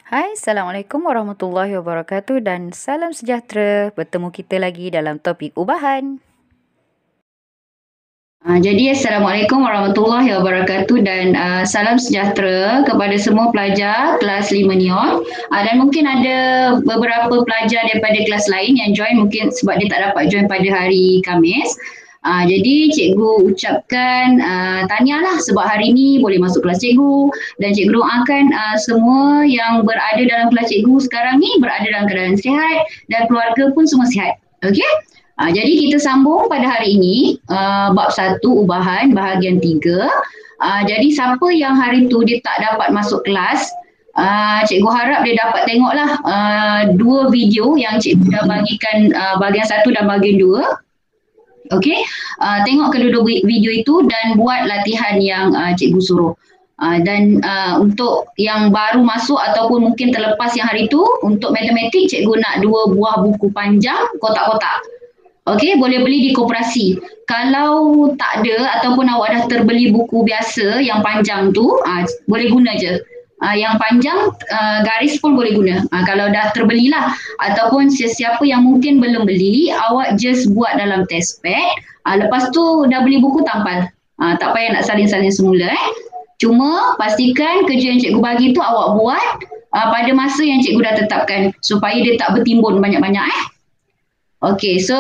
Hai, Assalamualaikum warahmatullahi wabarakatuh dan salam sejahtera. Bertemu kita lagi dalam topik ubahan. Jadi Assalamualaikum warahmatullahi wabarakatuh dan salam sejahtera kepada semua pelajar kelas 5 Neon. Dan mungkin ada beberapa pelajar daripada kelas lain yang join mungkin sebab dia tak dapat join pada hari Khamis. Jadi cikgu ucapkan tahniahlah sebab hari ini boleh masuk kelas cikgu dan cikgu doakan semua yang berada dalam kelas cikgu sekarang ni berada dalam keadaan sihat dan keluarga pun semua sihat. Okey? Jadi kita sambung pada hari ini bab 1 ubahan bahagian 3. Jadi siapa yang hari tu dia tak dapat masuk kelas, cikgu harap dia dapat tengoklah 2 video yang cikgu dah bagikan bahagian 1 dan bahagian 2. Okey, tengok kedua-dua video itu dan buat latihan yang cikgu suruh. Dan untuk yang baru masuk ataupun mungkin terlepas yang hari tu, untuk matematik cikgu nak 2 buah buku panjang kotak-kotak. Okey, boleh beli di koperasi. Kalau tak ada ataupun awak dah terbeli buku biasa yang panjang tu, boleh guna je. Yang panjang garis pun boleh guna. Kalau dah terbelilah ataupun sesiapa yang mungkin belum beli, awak just buat dalam test pad. Lepas tu dah beli buku tampal. Tak payah nak salin-salin semula. Cuma pastikan kerja yang cikgu bagi tu awak buat pada masa yang cikgu dah tetapkan supaya dia tak bertimbun banyak-banyak. Okey, so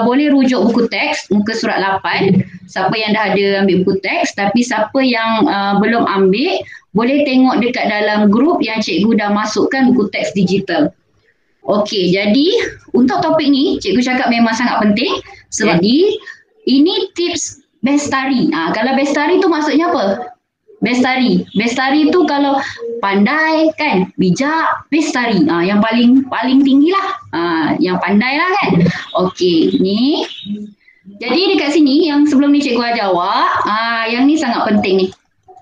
boleh rujuk buku teks muka surat 8. Siapa yang dah ada ambil buku teks, tapi siapa yang belum ambil, boleh tengok dekat dalam grup yang cikgu dah masukkan buku teks digital. Okey, jadi untuk topik ni, cikgu cakap memang sangat penting sebab ini tips bestari. Kalau bestari tu maksudnya apa? Bestari. Bestari tu kalau pandai kan, bijak, bestari. Yang paling tinggi lah. Yang pandai lah kan. Okey, ni. Jadi dekat sini yang sebelum ni cikgu ajar awak, yang ni sangat penting ni.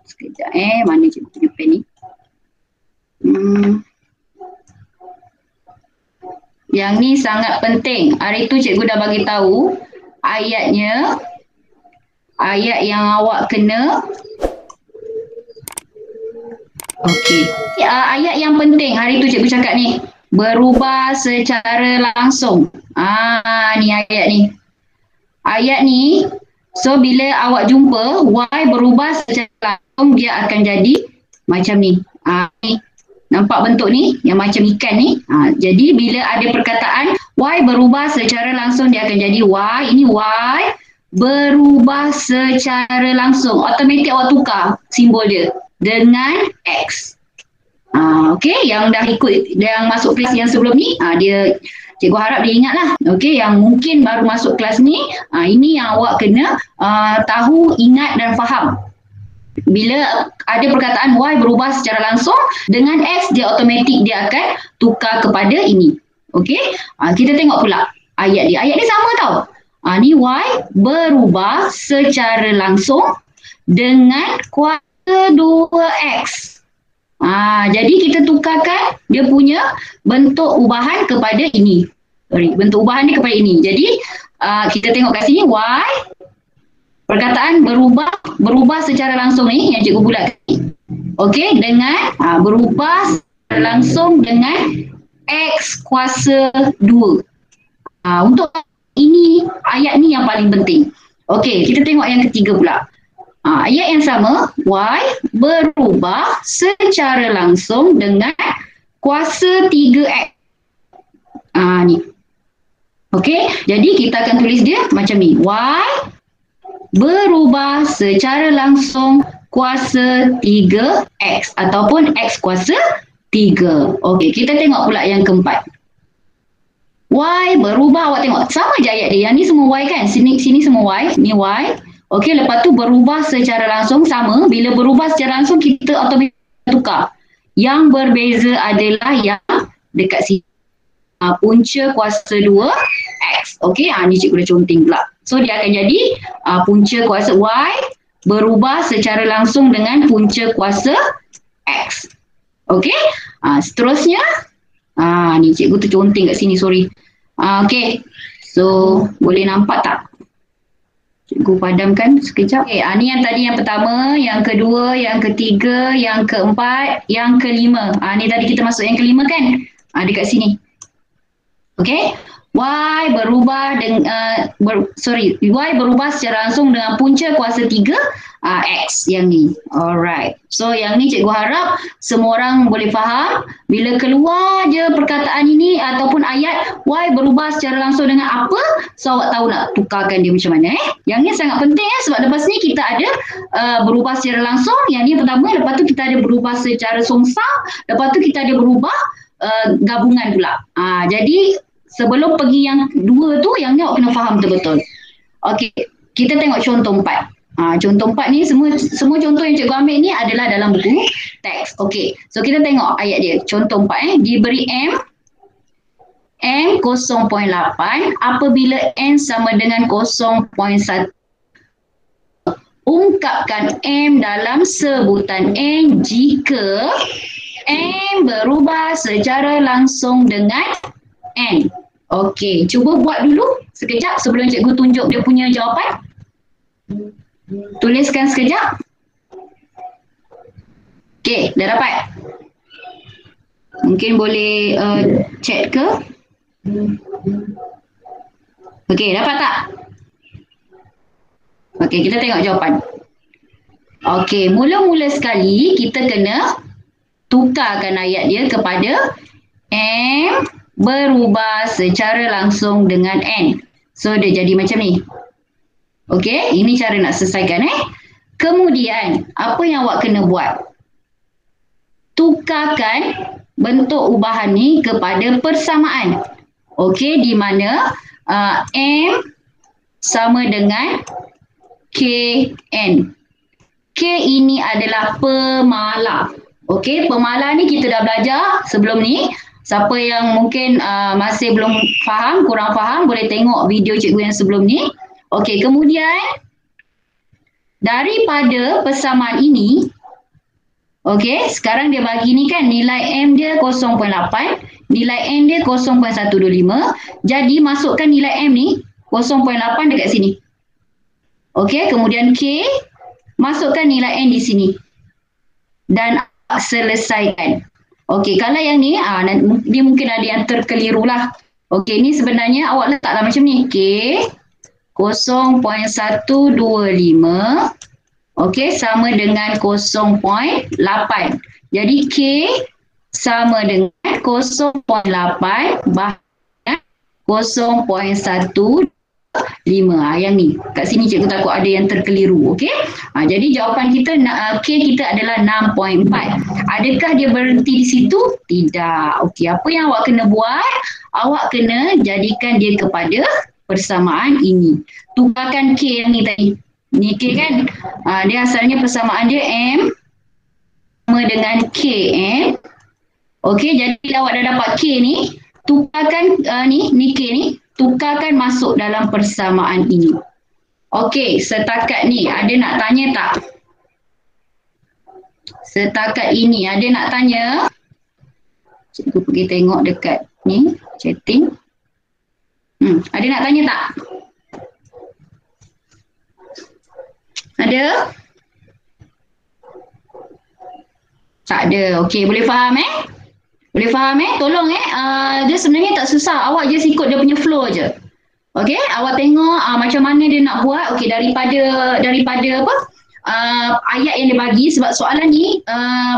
Sekejap mana cikgu punya pen ni. Yang ni sangat penting. Hari tu cikgu dah bagi tahu ayatnya. Ayat yang awak kena. Okey. Ayat yang penting hari tu cikgu cakap ni. Berubah secara langsung. Ni ayat ni. Ayat ni, so bila awak jumpa Y berubah secara langsung, dia akan jadi macam ni. Ni. Nampak bentuk ni yang macam ikan ni. Jadi bila ada perkataan Y berubah secara langsung, dia akan jadi Y. Ini Y berubah secara langsung. Automatik awak tukar simbol dia dengan X. Okey, yang dah ikut, yang masuk kelas yang sebelum ni, dia cikgu harap dia ingat lah. Okey, yang mungkin baru masuk kelas ni, ini yang awak kena tahu, ingat dan faham. Bila ada perkataan Y berubah secara langsung, dengan X dia automatik dia akan tukar kepada ini. Okey, kita tengok pula ayat dia. Ayat dia sama tau. Ni Y berubah secara langsung dengan kuasa 2X. Jadi kita tukarkan dia punya bentuk ubahan kepada ini. Bentuk ubahan dia kepada ini. Jadi kita tengok kat sini Y perkataan berubah secara langsung ni yang cikgu bulat tadi. Okey, dengan berubah secara langsung dengan X kuasa 2. Untuk ini ayat ni yang paling penting. Okey, kita tengok yang ketiga pula. Ayat yang sama, Y berubah secara langsung dengan kuasa 3X. Ni. Okey, jadi kita akan tulis dia macam ni. Y berubah secara langsung kuasa 3X ataupun X kuasa 3. Okey, kita tengok pula yang keempat. Y berubah, awak tengok sama je ayat dia. Yang ni semua Y kan? Sini semua Y, ni Y. Okey, lepas tu berubah secara langsung sama. Bila berubah secara langsung kita automatik tukar. Yang berbeza adalah yang dekat sini. Punca kuasa 2 X. Okey, ni cikgu dah conteng pula. So dia akan jadi punca kuasa Y berubah secara langsung dengan punca kuasa X. Okey, seterusnya ni cikgu terconteng kat sini, sorry. Okey, so boleh nampak tak? Cikgu padamkan sekejap. Okay, ni yang tadi yang pertama, yang kedua, yang ketiga, yang keempat, yang kelima. Ni tadi kita masuk yang kelima kan? Dekat sini. Okay. Y berubah dengan Y berubah secara langsung dengan punca kuasa 3 X yang ni. Alright. So yang ni cikgu harap semua orang boleh faham. Bila keluar je perkataan ini ataupun ayat Y berubah secara langsung dengan apa, so awak tahu nak tukarkan dia macam mana. Yang ni sangat penting sebab lepas ni kita ada berubah secara langsung. Yang ni pertama, lepas tu kita ada berubah secara songsang, lepas tu kita ada berubah gabungan pula. Jadi sebelum pergi yang dua tu, yang ni awak kena faham betul-betul. Okey, kita tengok contoh 4. Contoh 4 ni semua contoh yang cikgu ambil ni adalah dalam buku teks. Okey, so kita tengok ayat dia. Contoh 4 diberi M 0.8 apabila N sama dengan 0.1. Ungkapkan M dalam sebutan N jika M berubah secara langsung dengan N. Okey, cuba buat dulu sekejap sebelum cikgu tunjuk dia punya jawapan. Tuliskan sekejap. Okey, dah dapat? Mungkin boleh chat ke? Okey, dapat tak? Okey, kita tengok jawapan. Okey, mula-mula sekali kita kena tukarkan ayat dia kepada M berubah secara langsung dengan N. So dia jadi macam ni. Okey, ini cara nak selesaikan Kemudian, apa yang awak kena buat? Tukarkan bentuk ubahan ni kepada persamaan. Okey, di mana M sama dengan KN. K ini adalah pemala. Okey, pemala ni kita dah belajar sebelum ni. Siapa yang mungkin masih belum faham, kurang faham, boleh tengok video cikgu yang sebelum ni. Okey, kemudian daripada persamaan ini, okey, sekarang dia bagi ni kan nilai M dia 0.8, nilai N dia 0.125. Jadi masukkan nilai M ni 0.8 dekat sini. Okey, kemudian K, masukkan nilai N di sini. Dan selesaikan. Okey, kalau yang ni, dia mungkin ada yang terkeliru lah. Okey, ni sebenarnya awak letaklah macam ni. K 0.125. Okey, sama dengan 0.8. Jadi K sama dengan 0.8 bahkan 0.125. Yang ni. Kat sini cikgu takut ada yang terkeliru. Okey. Jadi jawapan kita K kita adalah 6.4. Adakah dia berhenti di situ? Tidak. Okey, apa yang awak kena buat? Awak kena jadikan dia kepada persamaan ini. Tukarkan K yang ni tadi. Ni K kan? Dia asalnya persamaan dia M sama dengan KN. Okey, jadi awak dah dapat K ni. Tukarkan ni K ni. Tukarkan masuk dalam persamaan ini. Okey, setakat ni ada nak tanya tak? Setakat ini ada nak tanya? Cikgu pergi tengok dekat ni, chatting. Ada nak tanya tak? Ada? Tak ada. Okey, boleh faham Boleh faham Tolong dia sebenarnya tak susah. Awak just ikut dia punya flow je. Okey, awak tengok macam mana dia nak buat. Okey, daripada apa? Ayat yang dia bagi, sebab soalan ni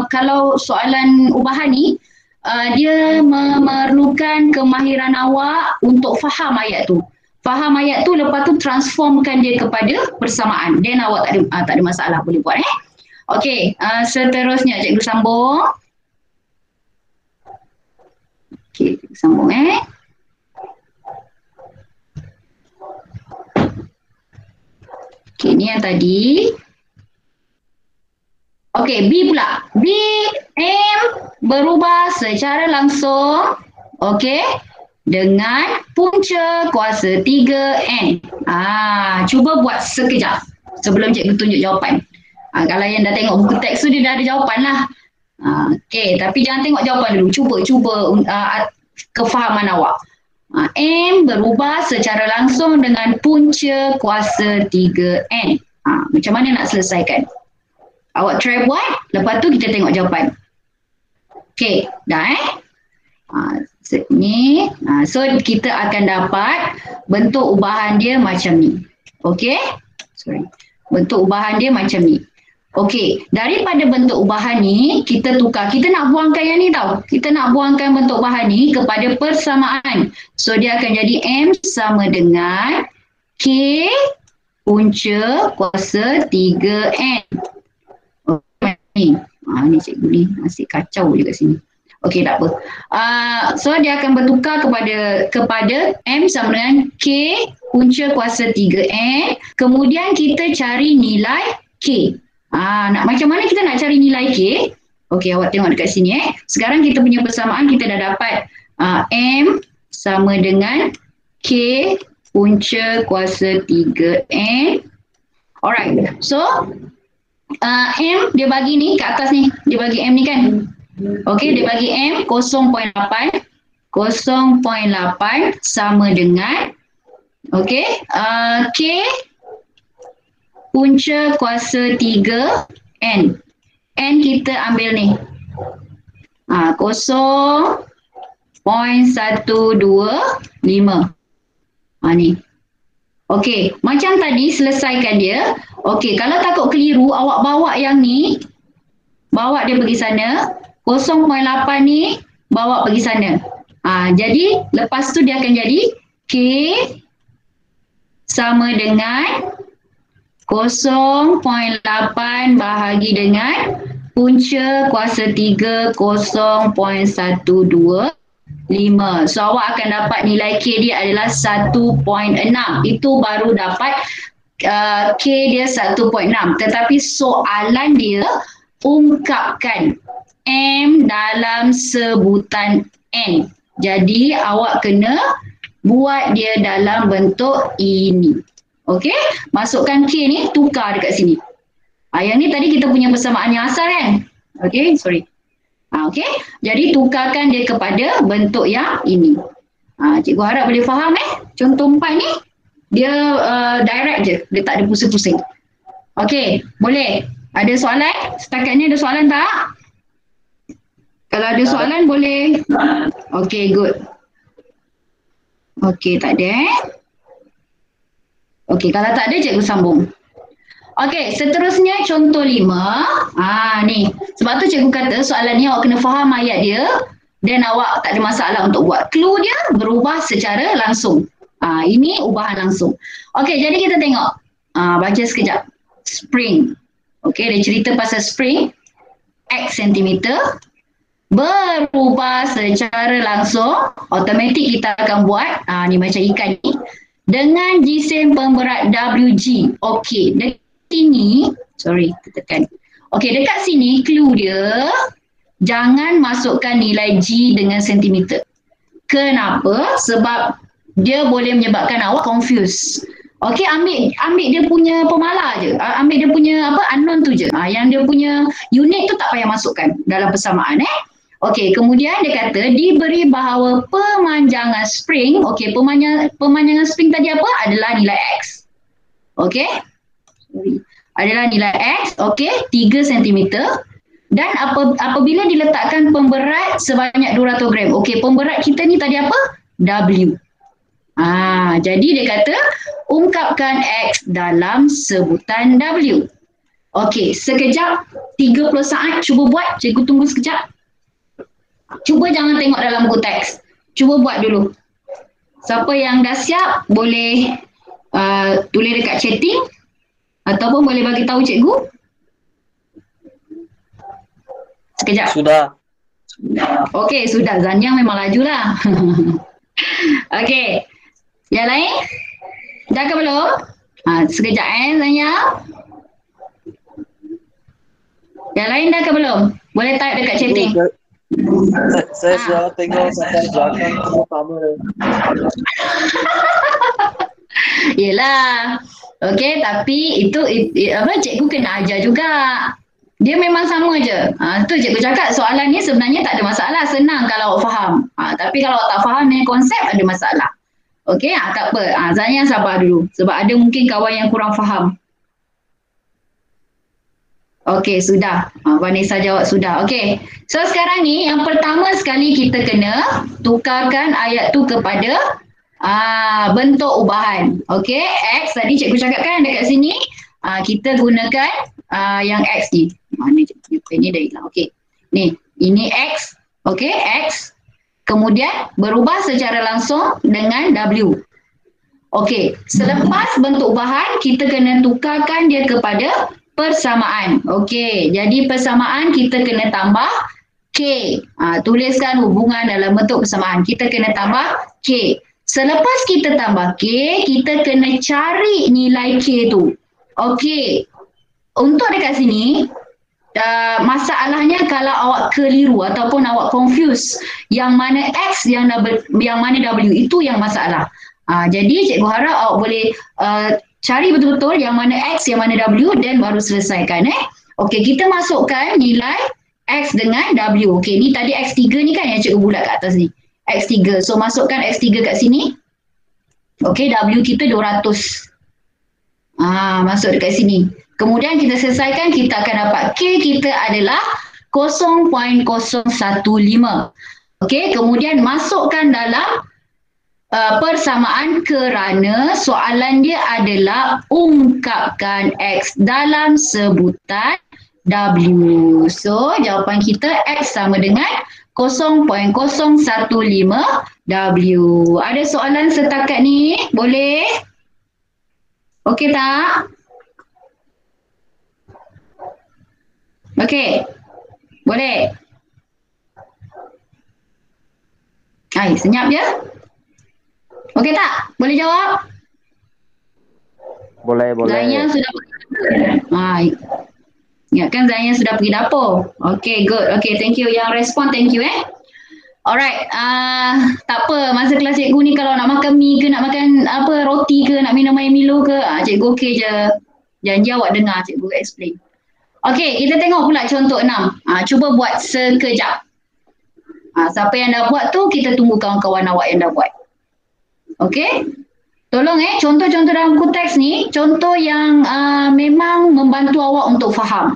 kalau soalan ubahan ni dia memerlukan kemahiran awak untuk faham ayat tu. Faham ayat tu, lepas tu transformkan dia kepada persamaan. Then awak tak ada masalah, boleh buat Okey, seterusnya cikgu sambung. Okey, sambung Okey, ni yang tadi. Okey, B pula. B, M berubah secara langsung. Okey, dengan punca kuasa 3N. Cuba buat sekejap sebelum cikgu tunjuk jawapan. Kalau yang dah tengok buku teks tu, dia dah ada jawapan lah. Okey, tapi jangan tengok jawapan dulu. Cuba kefahaman awak. M berubah secara langsung dengan punca kuasa 3N. Macam mana nak selesaikan? Awak try buat, lepas tu kita tengok jawapan. Okay, dah ni. So kita akan dapat bentuk ubahan dia macam ni. Okay, sorry. Bentuk ubahan dia macam ni. Okey, daripada bentuk ubahan ni, kita tukar. Kita nak buangkan yang ni tau. Kita nak buangkan bentuk ubahan ni kepada persamaan. So, dia akan jadi M sama dengan K punca kuasa 3N. Ni. Ni cikgu ni masih kacau je kat sini. Okey, tak apa. So, dia akan bertukar kepada M sama dengan K punca kuasa 3N. Kemudian kita cari nilai K. Macam mana kita nak cari nilai K? Okey, awak tengok dekat sini Sekarang kita punya persamaan kita dah dapat M sama dengan K punca kuasa 3N. Alright. So M dia bagi ni kat atas ni. Dia bagi M ni kan? Okey, dia bagi M 0.8 sama dengan K punca kuasa 3N. N kita ambil ni. 0.125. Ni. Okey, macam tadi selesaikan dia. Okey, kalau takut keliru, awak bawa yang ni. Bawa dia pergi sana. 0.8 ni bawa pergi sana. Jadi lepas tu dia akan jadi K sama dengan 0.8 bahagi dengan punca kuasa 3 0.125. So awak akan dapat nilai K dia adalah 1.6. Itu baru dapat K dia 1.6. Tetapi soalan dia ungkapkan M dalam sebutan N. Jadi awak kena buat dia dalam bentuk ini. Okey, masukkan K ni, tukar dekat sini. Yang ni tadi kita punya persamaan yang asal kan? Okey, sorry. Okey, jadi tukarkan dia kepada bentuk yang ini. Cikgu harap boleh faham Contoh 4 ni, dia direct je. Dia tak ada pusing-pusing. Okey, boleh. Ada soalan? Setakat ni ada soalan tak? Kalau ada soalan boleh. Okey, good. Okey, tak ada Okey, kalau tak ada cikgu sambung. Okey, seterusnya contoh 5. Ni. Sebab tu cikgu kata soalan ni awak kena faham ayat dia dan awak tak ada masalah untuk buat. Clue dia berubah secara langsung. Ini ubahan langsung. Okey, jadi kita tengok. Baca sekejap. Spring. Okey, dia cerita pasal spring. X centimeter. Berubah secara langsung. Automatik kita akan buat. Ni macam ikan ni. Dengan jisim pemberat WG. Okey, dekat sini, sorry, tekan. Okey, dekat sini clue dia, jangan masukkan nilai G dengan sentimeter. Kenapa? Sebab dia boleh menyebabkan awak confuse. Okey, ambil dia punya pemala je. Ambil dia punya unknown tu je. Yang dia punya unit tu tak payah masukkan dalam persamaan Okey, kemudian dia kata diberi bahawa pemanjangan spring, okey, pemanjangan spring tadi apa? Adalah nilai X. Okey? Adalah nilai X, okey, 3 cm. Dan apabila diletakkan pemberat sebanyak 200 gram. Okey, pemberat kita ni tadi apa? W. Jadi dia kata ungkapkan X dalam sebutan W. Okey, sekejap, 30 saat cuba buat. Cikgu tunggu sekejap. Cuba jangan tengok dalam buku teks. Cuba buat dulu. Siapa yang dah siap boleh tulis dekat chatting ataupun boleh bagi tahu cikgu. Sekejap. Sudah. Okey, sudah. Zanyang memang laju lah. Okey. Yang lain? Dah ke belum? Sekejap Zanyang. Yang lain dah ke belum? Boleh type dekat chatting. Saya sudah tengok sampai belakang pertama. Yelah. Okey, tapi itu cikgu kena ajar juga. Dia memang sama je. Tu cikgu cakap soalan ni sebenarnya tak ada masalah. Senang kalau awak faham. Tapi kalau awak tak faham ni konsep ada masalah. Okey, tak apa. Zanya sabar dulu. Sebab ada mungkin kawan yang kurang faham. Okey, sudah. Vanessa jawab sudah. Okey. So sekarang ni yang pertama sekali kita kena tukarkan ayat tu kepada bentuk ubahan. Okey, X tadi cikgu cakapkan dekat sini kita gunakan yang X ni. Mana cikgu? Ini dah hilang. Okey. Ni, ini X. Okey, X. Kemudian berubah secara langsung dengan W. Okey, selepas bentuk ubahan kita kena tukarkan dia kepada persamaan. Okey, jadi persamaan kita kena tambah K. Tuliskan hubungan dalam bentuk persamaan. Kita kena tambah K. Selepas kita tambah K, kita kena cari nilai K tu. Okey, untuk dekat sini, masalahnya kalau awak keliru ataupun awak confuse yang mana X, yang mana W, itu yang masalah. Jadi cikgu harap awak boleh cari betul-betul yang mana X, yang mana W dan baru selesaikan. Okey, kita masukkan nilai X dengan W. Okey, ni tadi X3 ni kan yang cikgu bulat kat atas ni. X3. So masukkan X3 kat sini. Okey, W kita 200. Masuk dekat sini. Kemudian kita selesaikan, kita akan dapat K kita adalah 0.015. Okey, kemudian masukkan dalam persamaan kerana soalan dia adalah ungkapkan X dalam sebutan W. So, jawapan kita X sama dengan 0.015 W. Ada soalan setakat ni? Boleh? Okey tak? Okey. Boleh? Hai, senyap je. Okey tak? Boleh jawab? Boleh. Zanya sudah pergi dapur. Ingatkan Zanya sudah pergi dapur. Okay, good. Okay, thank you. Yang respon, thank you Alright. Tak apa. Masa kelas cikgu ni kalau nak makan mi ke, nak makan roti ke, nak minum air Milo ke, cikgu okay je. Janji awak dengar cikgu explain. Okay, kita tengok pula contoh 6. Cuba buat sekejap. Siapa yang dah buat tu, kita tunggu kawan-kawan awak yang dah buat. Okay? Tolong contoh-contoh dalam buku teks ni, contoh yang memang membantu awak untuk faham.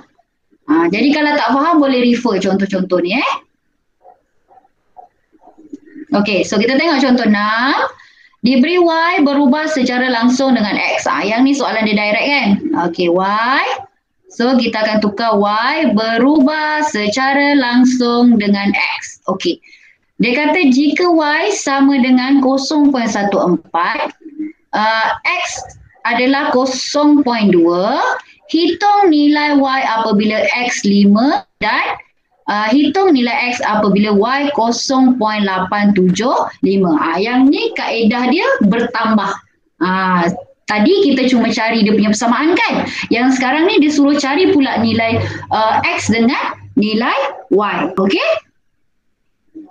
Jadi kalau tak faham, boleh refer contoh-contoh ni Okay, so kita tengok contoh 6. Diberi Y berubah secara langsung dengan X. Yang ni soalan dia direct kan? Okay, Y. So kita akan tukar Y berubah secara langsung dengan X. Okay. Dia kata jika Y sama dengan 0.14, X adalah 0.2, hitung nilai Y apabila X 5 dan hitung nilai X apabila Y 0.875. Yang ni kaedah dia bertambah. Tadi kita cuma cari dia punya persamaan kan. Yang sekarang ni dia suruh cari pula nilai X dengan nilai Y. Okay?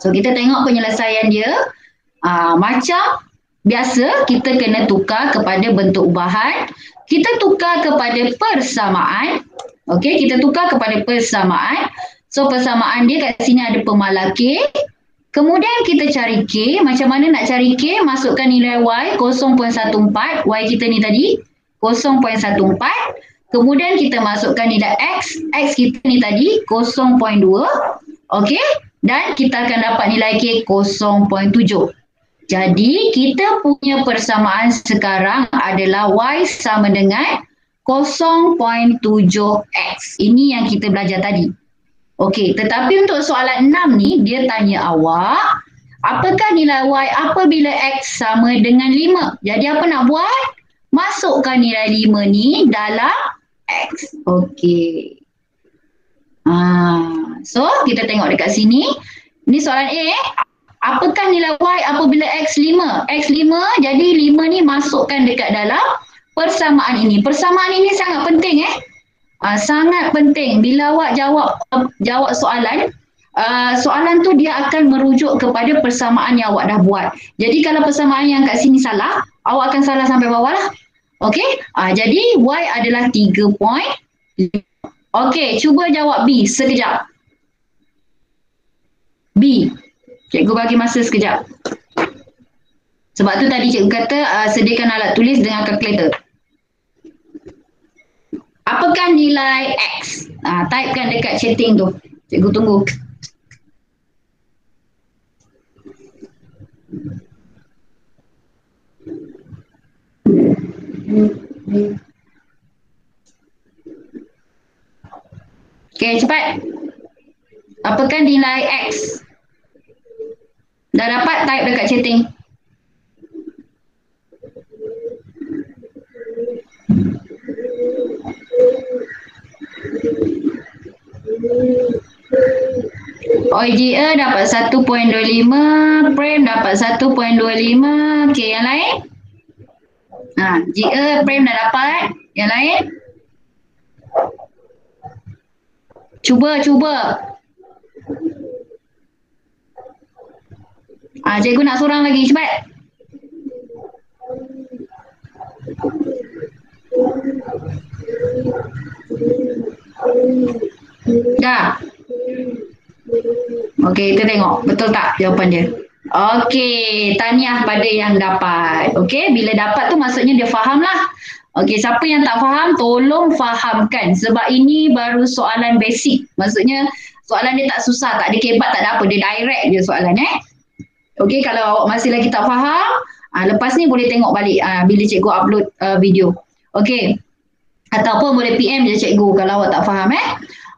So kita tengok penyelesaian dia. Macam biasa kita kena tukar kepada bentuk ubahan. Kita tukar kepada persamaan. Okay, kita tukar kepada persamaan. So persamaan dia kat sini ada pemalar K. Kemudian kita cari K. Macam mana nak cari K? Masukkan nilai Y 0.14. Y kita ni tadi 0.14. Kemudian kita masukkan nilai X. X kita ni tadi 0.2. Okey. Dan kita akan dapat nilai K 0.7. Jadi kita punya persamaan sekarang adalah Y sama dengan 0.7X. Ini yang kita belajar tadi. Okey, tetapi untuk soalan 6 ni, dia tanya awak, apakah nilai Y apabila X sama dengan 5? Jadi apa nak buat? Masukkan nilai 5 ni dalam X. Okey. So, kita tengok dekat sini. Ini soalan A. Apakah nilai Y apabila X 5? X 5, jadi 5 ni masukkan dekat dalam persamaan ini. Persamaan ini sangat penting sangat penting. Bila awak jawab soalan, soalan tu dia akan merujuk kepada persamaan yang awak dah buat. Jadi kalau persamaan yang kat sini salah, awak akan salah sampai bawah lah. Okey? Jadi Y adalah 3.5. Okey, cuba jawab B sekejap. B. Cikgu bagi masa sekejap. Sebab tu tadi cikgu kata sediakan alat tulis dengan kalkulator. Apakah nilai X? Typekan dekat chatting tu. Cikgu tunggu. Okey, cepat. Apakah nilai X? Dah dapat type dekat chatting. OIGA dapat 1.25, Prem dapat 1.25. Okey, yang lain? GA, Prem dah dapat. Yang lain? Cuba. Cikgu nak seorang lagi, cepat. Dah. Okey, kita tengok. Betul tak jawapan dia? Okey, tahniah pada yang dapat. Okey, bila dapat tu maksudnya dia faham lah. Okey, siapa yang tak faham, tolong fahamkan. Sebab ini baru soalan basic. Maksudnya soalan dia tak susah, tak ada kebat, tak ada apa. Dia direct je soalan Okey, kalau awak masih lagi tak faham, lepas ni boleh tengok balik bila cikgu upload video. Okey. Ataupun boleh PM je cikgu kalau awak tak faham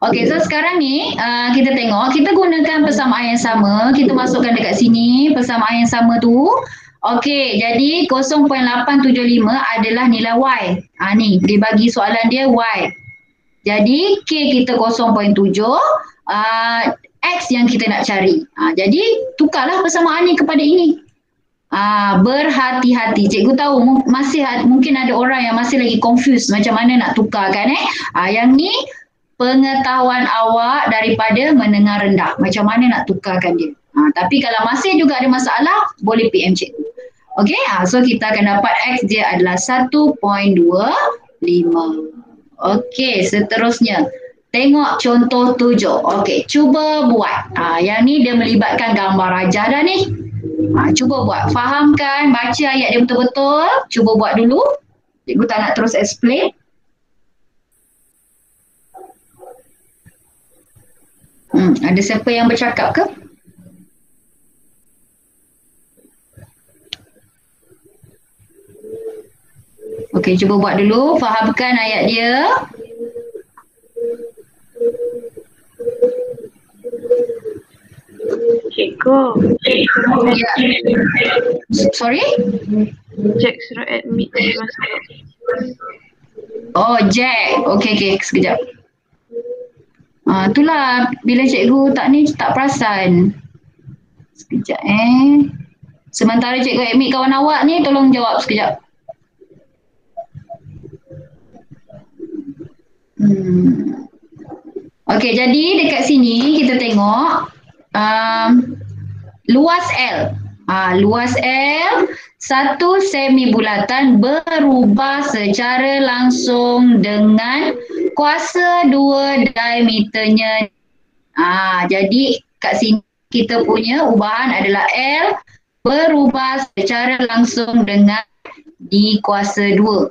Okey, so sekarang ni kita tengok, kita gunakan persamaan yang sama, kita masukkan dekat sini persamaan yang sama tu. Okey, jadi 0.875 adalah nilai Y. Ni, dia bagi soalan dia Y. Jadi K kita 0.7, X yang kita nak cari. Jadi tukarlah persamaan ni kepada ini. Berhati-hati. Cikgu tahu mungkin ada orang yang masih lagi confused macam mana nak tukarkan Yang ni pengetahuan awak daripada menengah rendah. Macam mana nak tukarkan dia. Tapi kalau masih juga ada masalah, boleh PM cikgu. Okey, so kita akan dapat X dia adalah 1.25. Okey, seterusnya. Tengok contoh 7. Okey, cuba buat. Yang ni dia melibatkan gambar rajah dah ni. Cuba buat. Fahamkan, baca ayat dia betul-betul. Cuba buat dulu. Cikgu tak nak terus explain. Ada siapa yang bercakap ke? Okey, cuba buat dulu. Fahamkan ayat dia. Cikgu. Ya. Sorry? Jack suruh admit masuk. Oh, Jack. Okey. Sekejap. Itulah bila cikgu tak perasan. Sekejap Sementara cikgu admit kawan awak ni, tolong jawab sekejap. Okey, jadi dekat sini kita tengok luas L. Luas L, satu semi bulatan berubah secara langsung dengan kuasa 2 diameternya. Jadi kat sini kita punya ubahan adalah L berubah secara langsung dengan D kuasa 2.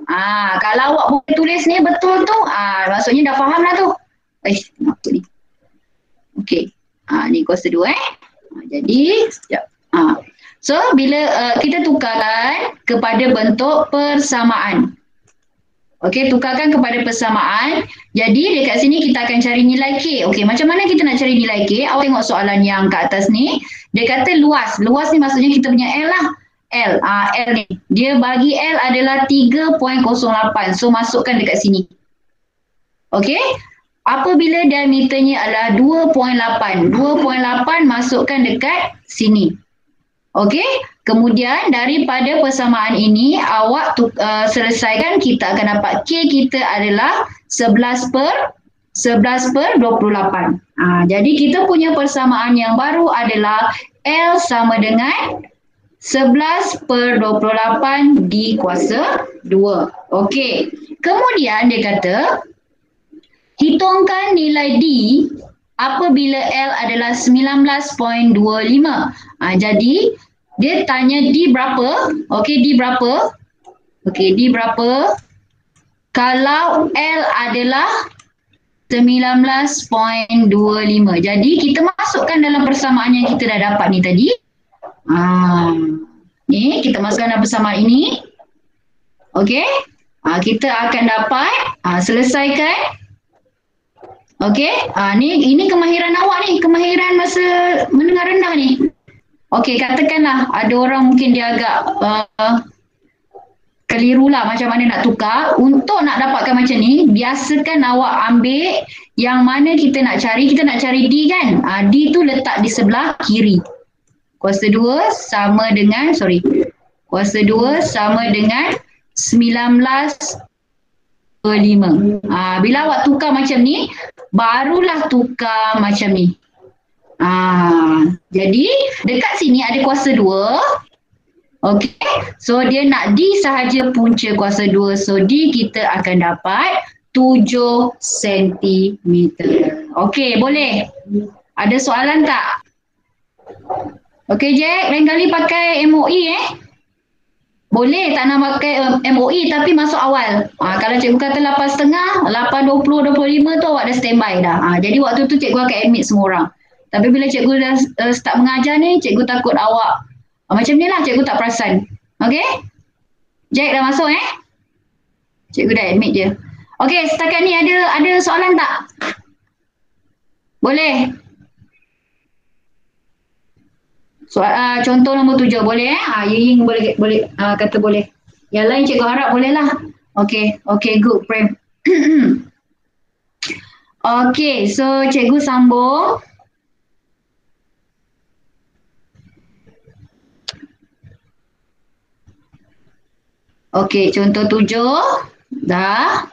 Kalau awak boleh tulis ni betul tu, maksudnya dah faham lah tu. Kenapa ni? Okey. Ni kuasa 2 Jadi, sekejap. So, bila kita tukarkan kepada bentuk persamaan. Okey, tukarkan kepada persamaan. Jadi, dekat sini kita akan cari nilai K. Okey, macam mana kita nak cari nilai K? Awak tengok soalan yang kat atas ni. Dia kata luas. Luas ni maksudnya kita punya L lah. L ni. Dia bagi L adalah 3.08. So, masukkan dekat sini. Okey. Apabila diameternya adalah 2.8. 2.8 masukkan dekat sini. Okey. Kemudian daripada persamaan ini awak selesaikan, kita akan dapat K kita adalah 11/28. Jadi kita punya persamaan yang baru adalah L sama dengan 11/28 D kuasa 2. Okey. Kemudian dia kata Hitungkan nilai D apabila L adalah 19.25. Jadi dia tanya D berapa? Okey, D berapa? Okey, D berapa? Kalau L adalah 19.25. Jadi kita masukkan dalam persamaan yang kita dah dapat ni tadi. Ni kita masukkan dalam persamaan ini. Okey. Kita akan dapat selesaikan. Okey. Ini kemahiran awak ni, kemahiran masa mendengar rendah ni. Okey, katakanlah ada orang mungkin dia agak kelirulah macam mana nak tukar. Untuk nak dapatkan macam ni, biasakan awak ambil yang mana kita nak cari D kan. D tu letak di sebelah kiri. Kuasa 2 sama dengan, kuasa 2 sama dengan 19.25. Bila awak tukar macam ni, barulah tukar macam ni. Jadi dekat sini ada kuasa 2. Okey, so dia nak D sahaja punca kuasa 2. So D kita akan dapat 7 cm. Okey, boleh? Ada soalan tak? Okey Jack, lain kali pakai MOE Boleh tak nak pakai MOE tapi masuk awal. Kalau cikgu kata 8.30, 8.20, 25 tu awak dah standby dah. Jadi waktu tu cikgu akan admit semua orang. Tapi bila cikgu dah start mengajar ni, cikgu takut awak macam ni lah, cikgu tak perasan. Okey? Jack dah masuk Cikgu dah admit je. Okey, setakat ni ada soalan tak? Boleh? Contoh nombor 7 boleh Ying boleh kata boleh. Yang lain cikgu harap boleh lah. Okey, good Prem. Okey, so cikgu sambung. Okey, contoh 7 dah.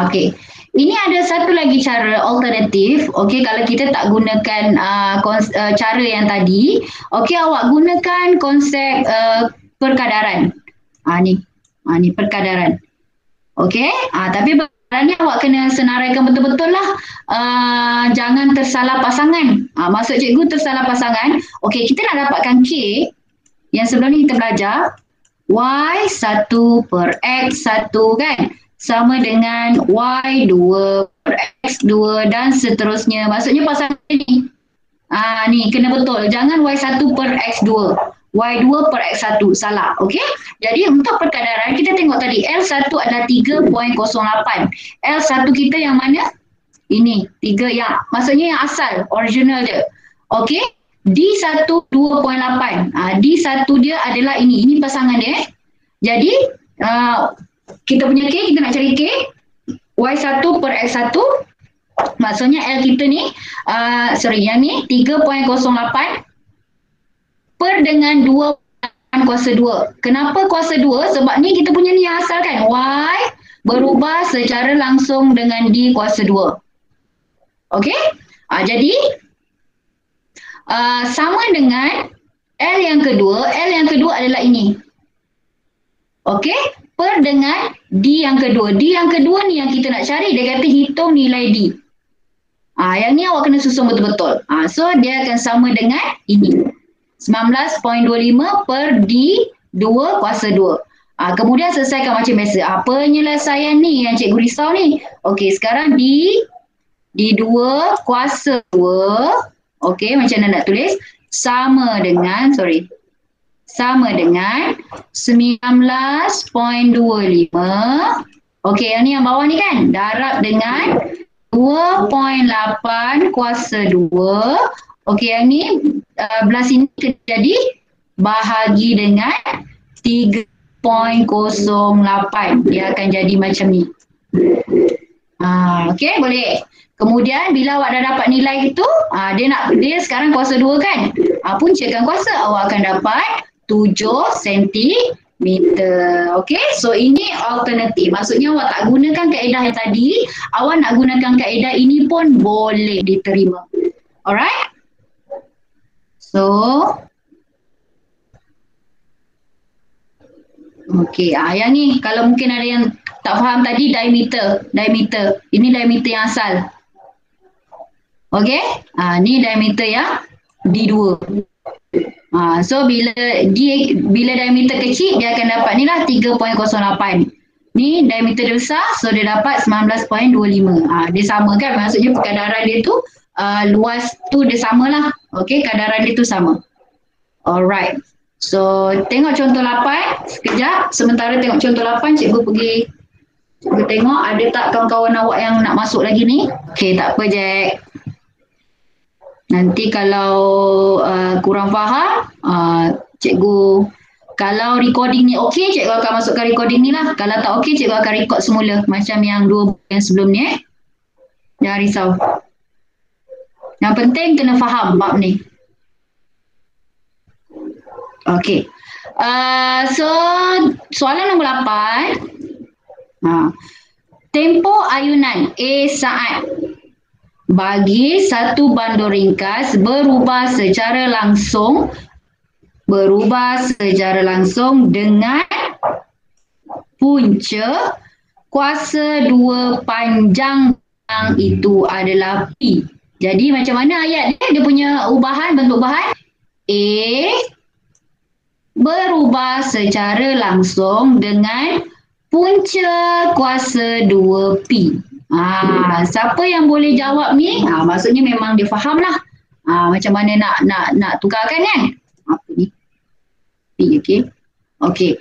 Okey. Ini ada satu lagi cara alternatif. Okey, kalau kita tak gunakan cara yang tadi, okey, awak gunakan konsep perkadaran. Ni perkadaran. Okey, tapi ni awak kena senaraikan betul-betul lah. Jangan tersalah pasangan. Maksud cikgu tersalah pasangan. Okey, kita nak dapatkan K yang sebelum ni kita belajar. Y1 per X1 kan sama dengan Y2 per X2 dan seterusnya. Maksudnya pasangan ni. Ni kena betul. Jangan Y1 per X2. Y2 per X1. Salah. Okey. Jadi untuk perkadaran kita tengok tadi L1 adalah 3.08. L1 kita yang mana? Ini. 3 yang maksudnya yang asal. Original je. Okey. D1 2.8. D1 dia adalah ini. Ini pasangan dia. Jadi kita punya K, kita nak cari K. Y1 per X1. Maksudnya L kita ni, yang ni 3.08 per dengan 2 kuasa 2. Kenapa kuasa 2? Sebab ni kita punya ni yang asal kan. Y berubah secara langsung dengan D kuasa 2. Okey? Jadi sama dengan L yang kedua. L yang kedua adalah ini. Okey? Per dengan D yang kedua. D yang kedua ni yang kita nak cari. Dia kata hitung nilai D. Yang ni awak kena susun betul-betul. So dia akan sama dengan ini. 19.25 per D 2 kuasa 2. Kemudian selesaikan macam biasa. Penyelesaian ni yang cikgu risau ni. Okey, sekarang D2 kuasa 2. Okey, macam mana nak tulis? Sama dengan 19.25. Okey, yang ni yang bawah ni kan? Darab dengan 2.8 kuasa 2. Okey, yang ni belah sini jadi bahagi dengan 3.08. Dia akan jadi macam ni. Okey, boleh. Kemudian bila awak dah dapat nilai itu, dia sekarang kuasa 2 kan? Puncakan kuasa, awak akan dapat 7 cm. Okey, so ini alternatif. Maksudnya awak tak gunakan kaedah yang tadi, awak nak gunakan kaedah ini pun boleh diterima. Alright? So, okey, yang ni kalau mungkin ada yang Tak faham tadi diameter. Diameter. Ini diameter yang asal. Okey? Ni diameter yang D2. So bila diameter kecil dia akan dapat ni lah 3.08. Ni diameter dia besar, so dia dapat 19.25. Dia sama kan, maksudnya kadaran dia tu luas tu dia sama lah. Okey, kadaran dia tu sama. Alright. So tengok contoh 8 sekejap. Sementara tengok contoh 8, cikgu pergi tengok ada tak kawan-kawan awak yang nak masuk lagi ni. Okey, tak apa Jack. Nanti kalau kurang faham, cikgu kalau recording ni okey, cikgu akan masukkan recording ni lah. Kalau tak okey, cikgu akan record semula macam yang 2 yang sebelum ni Jangan risau. Yang penting kena faham bab ni. Okey. So soalan nombor 8. Tempoh ayunan A saat bagi satu bandul ringkas berubah secara langsung dengan punca kuasa 2 panjang yang itu adalah P. Jadi macam mana ayat dia? Dia punya bentuk ubahan A berubah secara langsung dengan punca kuasa 2P. Siapa yang boleh jawab ni? Maksudnya memang dia faham lah. Macam mana nak tukarkan kan? Apa ni? P, okey. Okey.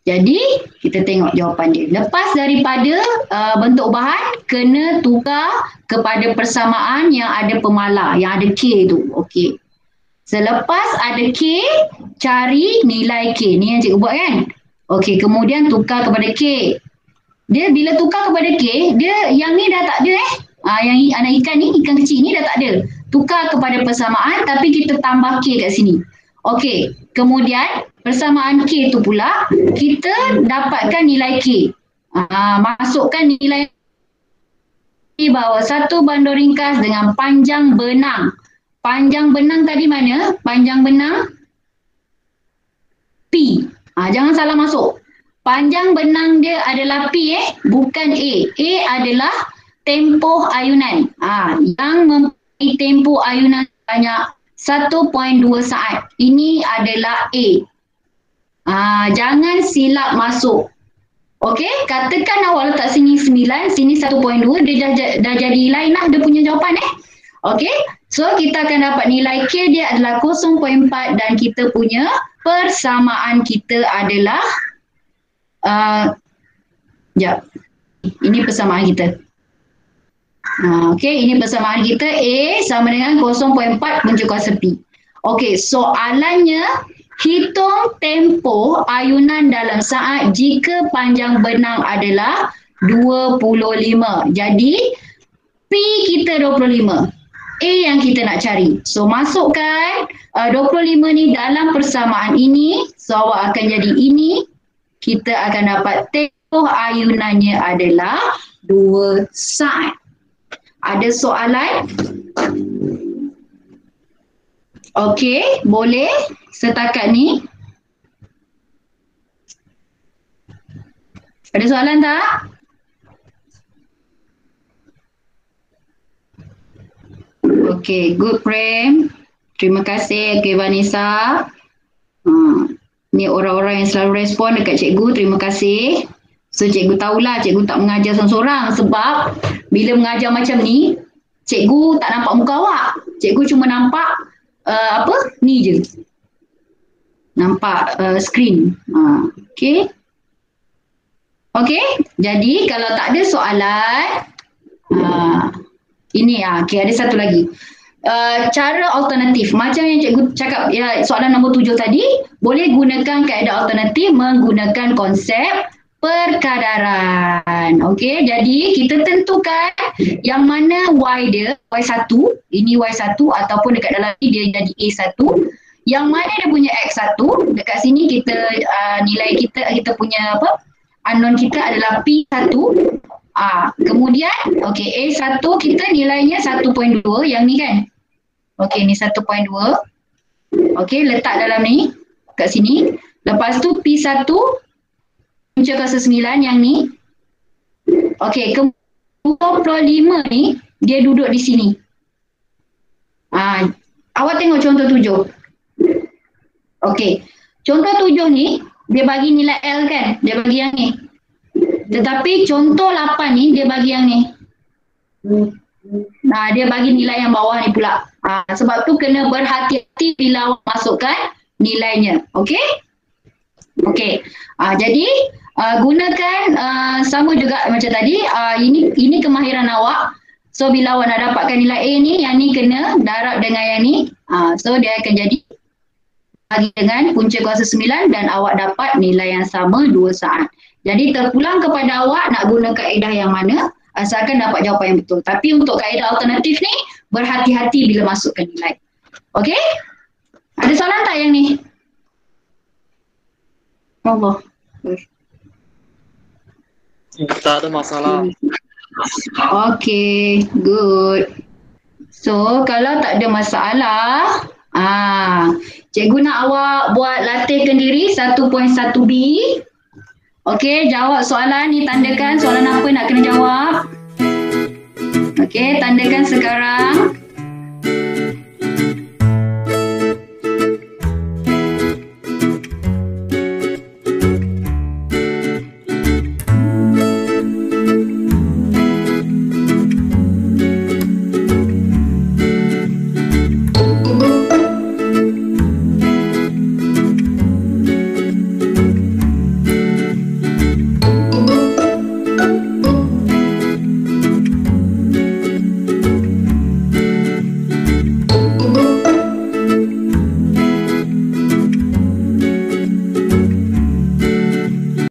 Jadi kita tengok jawapan dia. Lepas daripada bentuk ubahan, kena tukar kepada persamaan yang ada pemalar, yang ada K tu. Okey. Selepas ada K, cari nilai K. Ni yang cikgu buat kan? Okey, kemudian tukar kepada K. Dia bila tukar kepada K, dia yang ni dah tak ada yang anak ikan ni, ikan kecil ni dah tak ada. Tukar kepada persamaan tapi kita tambah K kat sini. Okey, kemudian persamaan K tu pula kita dapatkan nilai K. Masukkan nilai K bawah satu bandul ringkas dengan panjang benang. Panjang benang tadi mana? Panjang benang P. Jangan salah masuk. Panjang benang dia adalah P bukan A. A adalah tempoh ayunan. Yang mempunyai tempoh ayunan banyak 1.2 saat. Ini adalah A. Jangan silap masuk. Okey, katakan awak letak sini 9, sini 1.2, dia dah jadi lain lah dia punya jawapan Okey, so kita akan dapat nilai K dia adalah 0.4 dan kita punya persamaan kita adalah ini persamaan kita. Okey, ini persamaan kita A sama dengan 0.4 punca kuasa P. Okey, soalannya hitung tempoh ayunan dalam saat jika panjang benang adalah 25. Jadi P kita 25. A yang kita nak cari. So masukkan 25 ni dalam persamaan ini. So awak akan jadi ini. Kita akan dapat tempoh ayunannya adalah 2 saat. Ada soalan? Okey, boleh setakat ni? Ada soalan tak? Okey, good Prem. Terima kasih. Okey, Vanessa. Ni orang-orang yang selalu respon dekat cikgu. Terima kasih. So cikgu tahulah cikgu tak mengajar seorang-seorang sebab bila mengajar macam ni, cikgu tak nampak muka awak. Cikgu cuma nampak ni je. Nampak skrin. Okey. Okey, jadi kalau tak ada soalan, ini okey, ada satu lagi. Cara alternatif macam yang cikgu cakap soalan nombor 7 tadi, boleh gunakan kaedah alternatif menggunakan konsep perkadaran. Okey, jadi kita tentukan yang mana Y dia, Y1, ini Y1 ataupun dekat dalam ni dia jadi A1. Yang mana dia punya X1, dekat sini kita nilai kita punya unknown kita adalah P1. Kemudian okey, A1 kita nilainya 1.2 yang ni kan. Okey, ni 1.2. Okey, letak dalam ni kat sini. Lepas tu P1 punca kuasa 9 yang ni. Okey, 25 ni dia duduk di sini. Awak tengok contoh 7. Okey. Contoh 7 ni dia bagi nilai L kan? Dia bagi yang ni. Tetapi contoh 8 ni dia bagi yang ni. Dia bagi nilai yang bawah ni pula. Sebab tu kena berhati-hati bila awak masukkan nilainya. Okey? Okey. Jadi gunakan sama juga macam tadi. Ini kemahiran awak. So bila awak nak dapatkan nilai A ni, yang ni kena darab dengan yang ni. So dia akan jadi bagi dengan punca kuasa 9 dan awak dapat nilai yang sama 2 saat. Jadi terpulang kepada awak nak guna kaedah yang mana, asalkan dapat jawapan yang betul. Tapi untuk kaedah alternatif ni, berhati-hati bila masukkan nilai. Okey? Ada soalan tak yang ni? Allah. Tak ada masalah. Okay, good. So, kalau tak ada masalah, cikgu nak awak buat latihkan diri 1.1B. Okay, jawab soalan ni, tandakan soalan apa nak kena jawab. Okay, tandakan sekarang.